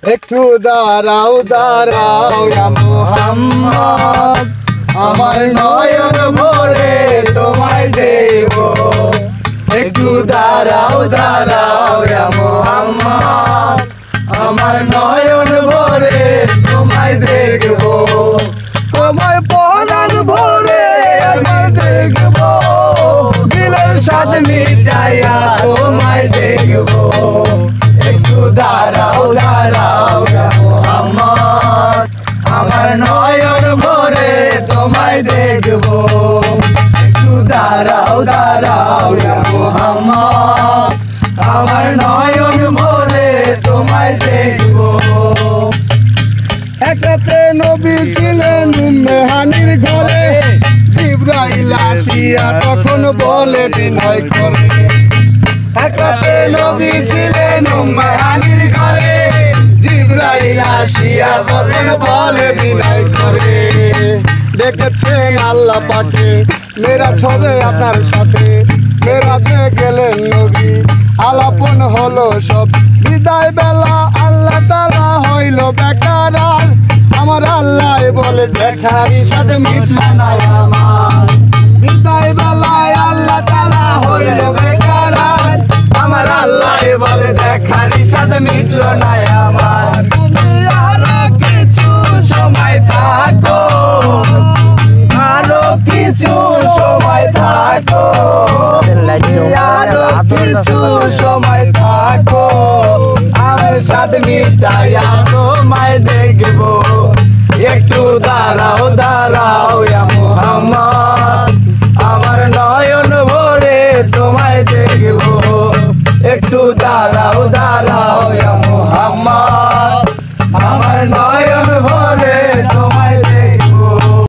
একটু দাঁড়াও দাঁড়াও ইয়া মুহাম্মদ, আমার নয়ন ভরে তোমায় দেব। একটু দাঁড়াও দাঁড়াও ইয়া মুহাম্মদ, আমার নয়ন ভরে তোমায় দেখব। তোমায় পরাণ ভরে আমার দেখব, দিলের স্বাদ মিটাইয়া তোমায় দেখব। একটু দাঁড়াও দাঁড়াও ইয়া মুহাম্মদ, আমার নয়ন ভরে তোমায় দেখব। একটু দাঁড়াও দাঁড়াও ইয়া মুহাম্মদ, আমার নয়ন ভরে তোমায় দেখব। একাতে নবী ছিলেন মেহানির ঘরে, জিবরাইল আসিয়া তখন বলে বিনয় করে। একাতে নবী ছিলেন মেহানির ঘরে, জিবরাইল আসিয়া তখন বলে বিনয় করে। দেখেছেন আল্লাহ পাকে মেরাজ হবে আপনার সাথে, মেরাজে গেলেন নবী আলাপন হলো সব। বিদায় বেলা আল্লাহ তাআলা হইল বেকার, আমার আল্লাহ বলে দেখারি সাথে মিটল না আমার। বিদায় বেলায় আল্লাহ তাআলা হইল বেকার, আমার আল্লাহ বলে দেখারি সাথে মিটল না আমার। তুমি আরো কিছু সময় থাকো, আরো কিছু সময় থাকো, আরো কিছু সময় থাকো, আমার সাথে মিটাইয়া তোমায় দেখবো। একটু দাঁড়াও দাঁড়াও ইয়া মুহাম্মদ,